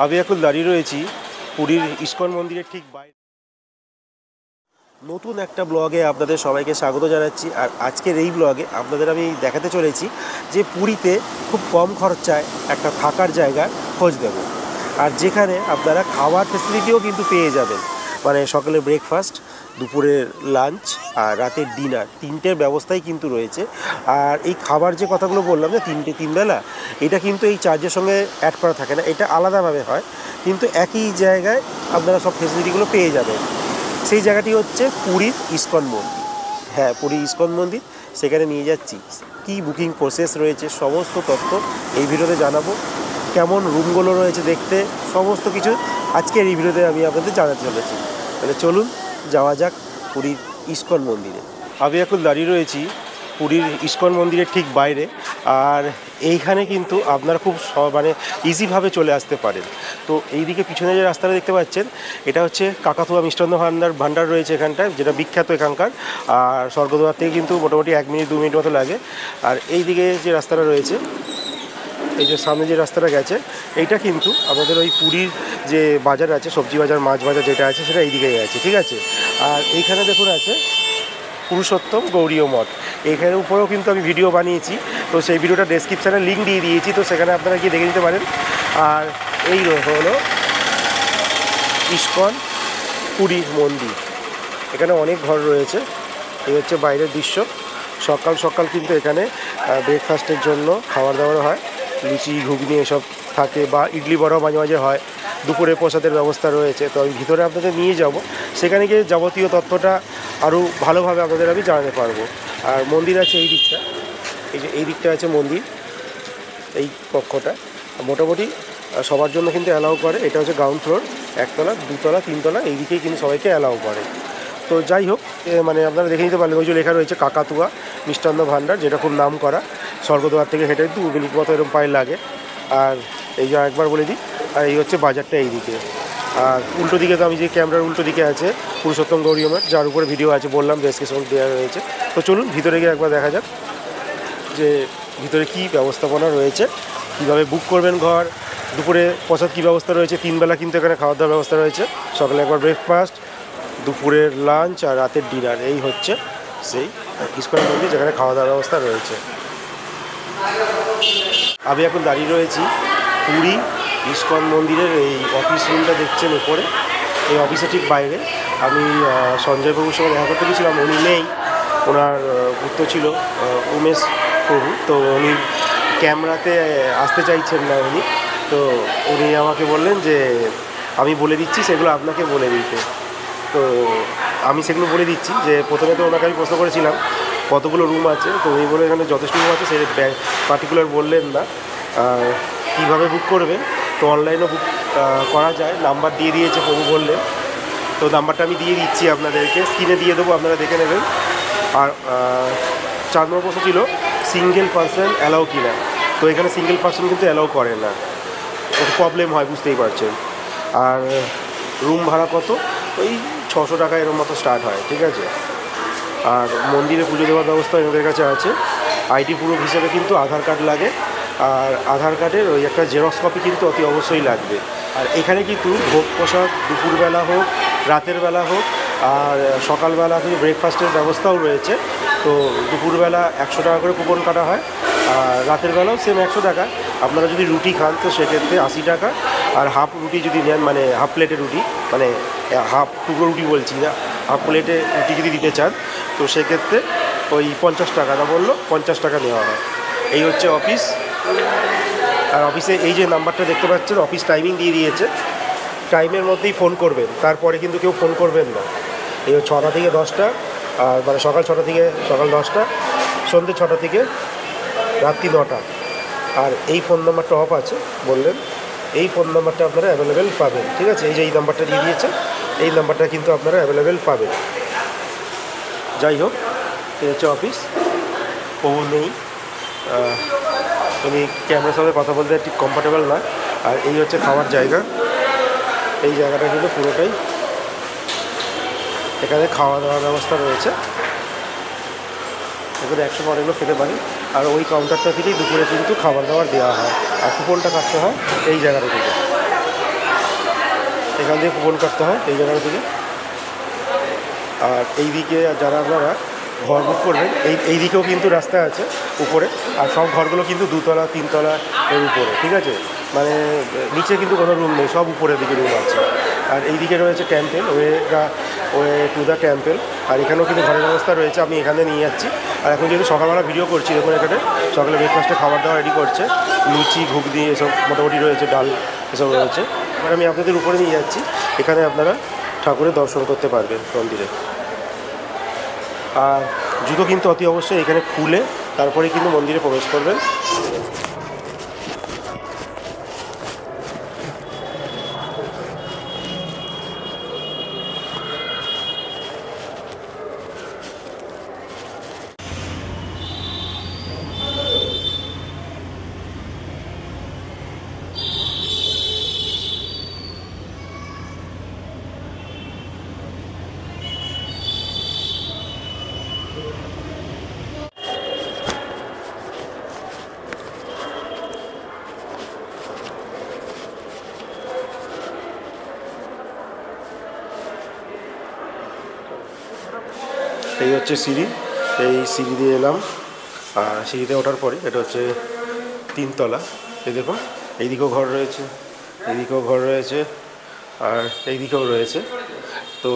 আমি এখন দাঁড়িয়ে রয়েছি পুরীর ইস্কন মন্দিরের ঠিক বাইরে। নতুন একটা ব্লগে আপনাদের সবাইকে স্বাগত জানাচ্ছি। আর আজকের এই ব্লগে আপনাদের আমি দেখাতে চলেছি যে পুরীতে খুব কম খরচায় একটা থাকার জায়গা খোঁজ দেব, আর যেখানে আপনারা খাওয়ার ফেসিলিটিও কিন্তু পেয়ে যাবেন। মানে সকালে ব্রেকফাস্ট, দুপুরের লাঞ্চ আর রাতের ডিনার, তিনটের ব্যবস্থাই কিন্তু রয়েছে। আর এই খাবার যে কথাগুলো বললাম যে তিন বেলা, এটা কিন্তু এই চার্জের সঙ্গে অ্যাড করা থাকে না, এটা আলাদাভাবে হয়, কিন্তু একই জায়গায় আপনারা সব ফেসিলিটিগুলো পেয়ে যাবেন। সেই জায়গাটি হচ্ছে পুরীর ইস্কন মন্দির। হ্যাঁ, পুরীর ইস্কন মন্দির, সেখানে নিয়ে যাচ্ছি। কি বুকিং প্রসেস রয়েছে সমস্ত তথ্য এই ভিডিওতে জানাবো। কেমন রুমগুলো রয়েছে দেখতে, সমস্ত কিছু আজকের এই ভিডিওতে আমি আপনাদের জানাতে চলেছি। তাহলে চলুন যাওয়া যাক পুরীর ইস্কন মন্দিরে। আমি এখন দাঁড়িয়ে রয়েছি পুরীর ইস্কন মন্দিরের ঠিক বাইরে। আর এইখানে কিন্তু আপনারা খুব মানে ইজিভাবে চলে আসতে পারেন। তো এইদিকে পিছনে যে রাস্তাটা দেখতে পাচ্ছেন, এটা হচ্ছে কাকাতুয়া মিষ্টান্ন ভাণ্ডার রয়েছে এখানটায়, যেটা বিখ্যাত এখানকার। আর স্বর্গদ্বার থেকে কিন্তু মোটামুটি 1 মিনিট 2 মিনিট মতো লাগে। আর এইদিকে যে রাস্তাটা রয়েছে, এই যে সামনে যে রাস্তাটা গেছে, এইটা কিন্তু আমাদের ওই পুরীর যে বাজার আছে, সবজি বাজার, মাছ বাজার যেটা আছে, সেটা এইদিকেই আছে, ঠিক আছে। আর এইখানে দেখুন আছে পুরুষোত্তম গৌরীয় মঠ। এখানে উপরেও কিন্তু আমি ভিডিও বানিয়েছি, তো সেই ভিডিওটা ডেসক্রিপশানে লিঙ্ক দিয়ে দিয়েছি, তো সেখানে আপনারা গিয়ে দেখে নিতে পারেন। আর এই হলো ইস্কন পুরীর মন্দির। এখানে অনেক ঘর রয়েছে। এই হচ্ছে বাইরের দৃশ্য। সকাল সকাল কিন্তু এখানে ব্রেকফাস্টের জন্য খাবার দাবার হয়, লুচি ঘুগনি এসব থাকে, বা ইডলি বড়াও মাঝে মাঝে হয়। দুপুরে প্রসাদের ব্যবস্থা রয়েছে। তো আমি ভিতরে আপনাদের নিয়ে যাব, সেখানে গিয়ে যাবতীয় তথ্যটা আরও ভালোভাবে আপনাদের আমি জানাতে পারবো। আর মন্দির আছে এই দিকটা, এই যে এই দিকটা আছে মন্দির, এই কক্ষটা মোটামুটি সবার জন্য কিন্তু অ্যালাউ করে। এটা হচ্ছে গ্রাউন্ড ফ্লোর, 1 তলা 2 তলা 3 তলা, এই দিকেই কিন্তু সবাইকে অ্যালাউ করে। তো যাই হোক, মানে আপনারা দেখে নিতে পারলেন, ওই যে লেখা রয়েছে কাকাতুয়া মিষ্টান্ন ভাণ্ডার, যেটা খুব নাম করা। স্বর্গদ্বার থেকে হেঁটে 2 মিনিট মতো এরকম পায়ে লাগে। আর এই যে একবার বলে দিই, আর এই হচ্ছে বাজারটা এই দিকে। আর উল্টো দিকে তো আমি যে ক্যামেরার উল্টো দিকে আছে পুরুষোত্তম গৌরীয় মঠ, যার উপরে ভিডিও আছে, বললাম ডেসক্রিপশন দেওয়া রয়েছে। তো চলুন ভিতরে গিয়ে একবার দেখা যাক যে ভিতরে কী ব্যবস্থাপনা রয়েছে, কীভাবে বুক করবেন ঘর, দুপুরে প্রসাদ কী ব্যবস্থা রয়েছে। 3 বেলা কিন্তু এখানে খাওয়া দাওয়ার ব্যবস্থা রয়েছে। সকালে একবার ব্রেকফাস্ট, দুপুরের লাঞ্চ আর রাতের ডিনার। এই হচ্ছে সেই ইস্কন মন্দির, যেখানে খাওয়া দাওয়ার ব্যবস্থা রয়েছে। আমি এখন দাঁড়িয়ে রয়েছি পুরী ইস্কন মন্দিরের এই অফিস রুমটা দেখছেন উপরে, এই অফিসের ঠিক বাইরে। আমি সঞ্জয় বাবুর সঙ্গে দেখা করতে গেছিলাম, উনি নেই, ওনার পুত্র ছিল উমেশ প্রভু, তো উনি ক্যামেরাতে আসতে চাইছেন না উনি। তো উনি আমাকে বললেন যে আমি বলে দিচ্ছি সেগুলো আপনাকে বলে দিতে। তো আমি সেগুলো বলে দিচ্ছি। যে প্রথমে তো ওনাকে আমি প্রশ্ন করেছিলাম কতগুলো রুম আছে, তো উনি বলে এখানে যথেষ্ট রুম আছে, সে পার্টিকুলার বললেন না। কীভাবে বুক করবেন, তো অনলাইনেও বুক করা যায়, নাম্বার দিয়ে দিয়েছে প্রভু বললেন। তো নাম্বারটা আমি দিয়ে দিচ্ছি আপনাদেরকে, স্ক্রিনে দিয়ে দেবো, আপনারা দেখে নেবেন। আর 4 নম্বর প্রশ্ন ছিল সিঙ্গেল পার্সন অ্যালাউ কিনা। তো এখানে সিঙ্গেল পার্সন কিন্তু অ্যালাউ করে না, একটু প্রবলেম হয়, বুঝতেই পারছেন। আর রুম ভাড়া কত, ওই 600 টাকা এরম মতো স্টার্ট হয়, ঠিক আছে। আর মন্দিরে পুজো দেওয়ার ব্যবস্থা এনাদের কাছে আছে। আইডি প্রুফ হিসেবে কিন্তু আধার কার্ড লাগে, আর আধার কার্ডের ওই একটা জেরক্স কপি কিন্তু অতি অবশ্যই লাগবে। আর এখানে কিন্তু ভোগ প্রসাদ দুপুরবেলা হোক, রাতের বেলা হোক, আর সকালবেলা কিন্তু ব্রেকফাস্টের ব্যবস্থাও রয়েছে। তো দুপুরবেলা 100 টাকা করে কুপন কাটা হয়, আর রাতের বেলাও সেম 100 টাকা। আপনারা যদি রুটি খান তো সেক্ষেত্রে 80 টাকা, আর হাফ রুটি যদি নেন, মানে হাফ প্লেটের রুটি, মানে হাফ টুকরো রুটি বলছি না, হাফ প্লেটে রুটি যদি দিতে চান তো সেক্ষেত্রে ওই 50 টাকাটা বললো, 50 টাকা নেওয়া হয়। এই হচ্ছে অফিস। আর অফিসে এই যে নাম্বারটা দেখতে পাচ্ছেন, অফিস টাইমিং দিয়ে দিয়েছে, টাইমের মধ্যেই ফোন করবেন, তারপরে কিন্তু কেউ ফোন করবেন না। এই 6টা থেকে 10টা, আর মানে সকাল 6টা থেকে সকাল 10টা, সন্ধ্যে 6টা থেকে রাত্রি 9টা। আর এই ফোন নাম্বারটা অফ আছে বললেন, এই ফোন নাম্বারটা আপনারা অ্যাভেলেবেল পাবেন, ঠিক আছে। এই যে এই নাম্বারটা দিয়ে দিয়েছে, এই নাম্বারটা কিন্তু আপনারা অ্যাভেলেবেল পাবেন। যাই হোক, এই হচ্ছে অফিস। প্রভু নেই, উনি ক্যামেরার সাথে কথা বলতে ঠিক কমফর্টেবল নয়। আর এই হচ্ছে খাওয়ার জায়গা, এই জায়গাটা কিন্তু পুরোটাই এখানে খাওয়া দাওয়ার ব্যবস্থা রয়েছে। এগুলো 100 পর এগুলো খেতে পারি। আর ওই কাউন্টারটা থেকেই দুপুরে কিন্তু খাবার দাবার দেওয়া হয়, আর কুপনটা কাটতে হয় এই জায়গাটা থেকে। এখান থেকে কুপন কাটতে হয় এই জায়গাটা থেকে। আর এইদিকে যারা আপনারা ঘর বুক করবেন এই দিকেও কিন্তু রাস্তা আছে উপরে, আর সব ঘরগুলো কিন্তু 2 তলা 3 তলা এর উপরে, ঠিক আছে, মানে নিচে কিন্তু কোনো রুম নেই, সব উপরের দিকে রুম আছে। আর এইদিকে রয়েছে temple, way to the temple. আর এখানেও কিন্তু ঘরের ব্যবস্থা রয়েছে, আমি এখানে নিয়ে যাচ্ছি। আর এখন যেহেতু সকালবেলা ভিডিও করছি, দেখুন এখানে সকালে ব্রেকফাস্টে খাবার দাবার রেডি করছে, লুচি ঘুগনি এসব মোটামুটি রয়েছে, ডাল এসব রয়েছে। এবার আমি আপনাদের উপরে নিয়ে যাচ্ছি, এখানে আপনারা ঠাকুরের দর্শন করতে পারবেন মন্দিরে। আর জুতো কিন্তু অতি অবশ্যই এখানে খুলে তারপরে কিন্তু মন্দিরে প্রবেশ করবেন। এই হচ্ছে সিঁড়ি, এই সিঁড়ি দিয়ে এলাম। আর সিঁড়িতে ওঠার পরে এটা হচ্ছে 3 তলা। এই দেখুন এইদিকেও ঘর রয়েছে, এইদিকেও ঘর রয়েছে, আর এইদিকেও রয়েছে। তো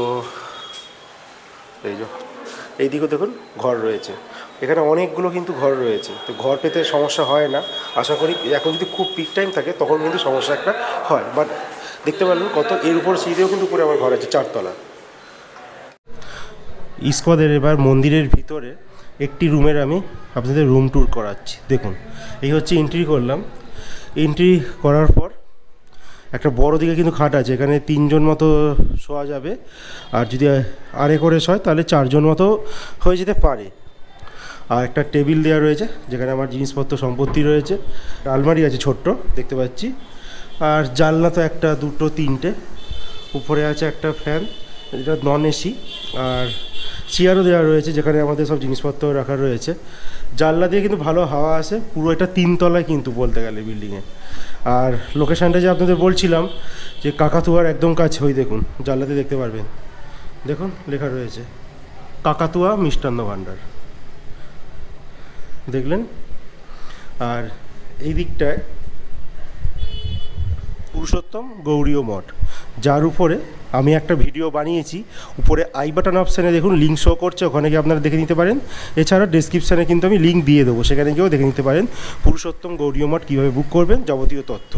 এইদিকেও দেখুন ঘর রয়েছে, এখানে অনেকগুলো কিন্তু ঘর রয়েছে। তো ঘর পেতে সমস্যা হয় না আশা করি। এখন যদি খুব পিক টাইম থাকে তখন কিন্তু সমস্যা একটা হয়, বাট দেখতে পারলেন কত এর উপর সিঁড়িতেও কিন্তু উপরে আমার ঘর আছে 4 তলা। ইস্কনের এবার মন্দিরের ভিতরে একটি রুমের আমি আপনাদের রুম ট্যুর করাচ্ছি। দেখুন এই হচ্ছে এন্ট্রি করলাম, এন্ট্রি করার পর একটা বড় দিকে কিন্তু খাট আছে, এখানে 3 জন মতো শোয়া যাবে। আর যদি আরে করে হয় তাহলে 4 জন মতো হয়ে যেতে পারে। আর একটা টেবিল দেওয়া রয়েছে যেখানে আমার জিনিসপত্র সম্পত্তি রয়েছে, আলমারি আছে ছোট্ট দেখতে পাচ্ছি। আর জানলা তো একটা দুটো তিনটে, উপরে আছে একটা ফ্যান, এটা নন এসি। আর চেয়ারও দেওয়া রয়েছে যেখানে আমাদের সব জিনিসপত্র রাখা রয়েছে। জানলা দিয়ে কিন্তু ভালো হাওয়া আসে, পুরো এটা 3 তলায় কিন্তু বলতে গেলে বিল্ডিংয়ে। আর লোকেশানটা যে আপনাদের বলছিলাম যে কাকাতুয়ার একদম কাছে, ওই দেখুন জানলাতে দেখতে পারবেন, দেখুন লেখা রয়েছে কাকাতুয়া মিষ্টান্ন ভাণ্ডার, দেখলেন। আর এই দিকটায় পুরুষোত্তম গৌড়ীয় মঠ, যার উপরে আমি একটা ভিডিও বানিয়েছি। উপরে আই বাটন অপশানে দেখুন লিঙ্ক শো করছে, ওখানে গিয়ে আপনারা দেখে নিতে পারেন। এছাড়া ডেসক্রিপশানে কিন্তু আমি লিঙ্ক দিয়ে দেবো, সেখানে গিয়েও দেখে নিতে পারেন পুরুষোত্তম গৌড়ীয় মঠ কীভাবে বুক করবেন, যাবতীয় তথ্য।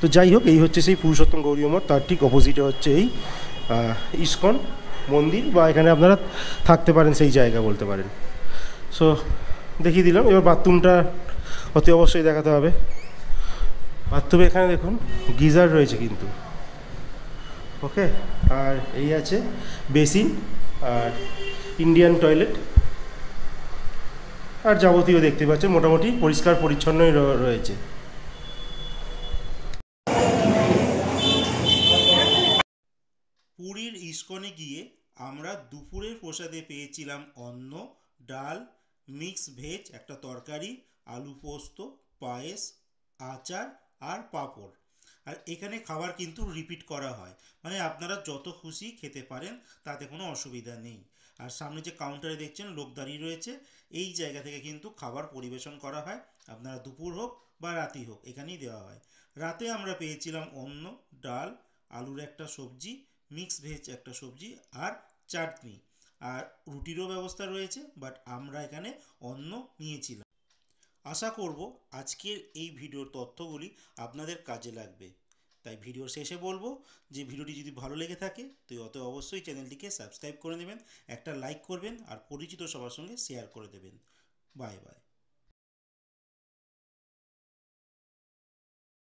তো যাই হোক, এই হচ্ছে সেই পুরুষোত্তম গৌড়ীয় মঠ, তার ঠিক অপোজিটে হচ্ছে এই ইস্কন মন্দির, বা এখানে আপনারা থাকতে পারেন সেই জায়গা বলতে পারেন। সো দেখিয়ে দিলাম। এবার বাথরুমটা অতি অবশ্যই দেখাতে হবে। বাথরুমে এখানে দেখুন গিজার রয়েছে কিন্তু, ওকে। আর এই আছে বেসিন আর ইন্ডিয়ান টয়লেট, আর যাবতীয় দেখতে পাচ্ছেন মোটামুটি পরিষ্কার পরিচ্ছন্নই রয়েছে। পুরীর ইস্কনে গিয়ে আমরা দুপুরের প্রসাদে পেয়েছিলাম অন্ন, ডাল, মিক্স ভেজ একটা তরকারি, আলু পোস্ত, পায়েস, আচার আর পাঁপড়। আর এখানে খাবার কিন্তু রিপিট করা হয়, মানে আপনারা যত খুশি খেতে পারেন, তাতে কোনো অসুবিধা নেই। আর সামনে যে কাউন্টারে দেখছেন লোক দাঁড়িয়ে রয়েছে, এই জায়গা থেকে কিন্তু খাবার পরিবেশন করা হয়। আপনারা দুপুর হোক বা রাতি হোক এখানেই দেওয়া হয়। রাতে আমরা পেয়েছিলাম অন্ন, ডাল, আলুর একটা সবজি, মিক্স ভেজ একটা সবজি আর চাটনি। আর রুটিরও ব্যবস্থা রয়েছে, বাট আমরা এখানে অন্ন নিয়েছিলাম। আশা করব আজকের এই ভিডিওর তথ্যগুলি আপনাদের কাজে লাগবে। তাই ভিডিওর শেষে বলবো যে ভিডিওটি যদি ভালো লেগে থাকে তো অবশ্যই চ্যানেলটিকে সাবস্ক্রাইব করে নেবেন, একটা লাইক করবেন আর পরিচিত সবার সঙ্গে শেয়ার করে দেবেন। Bye bye.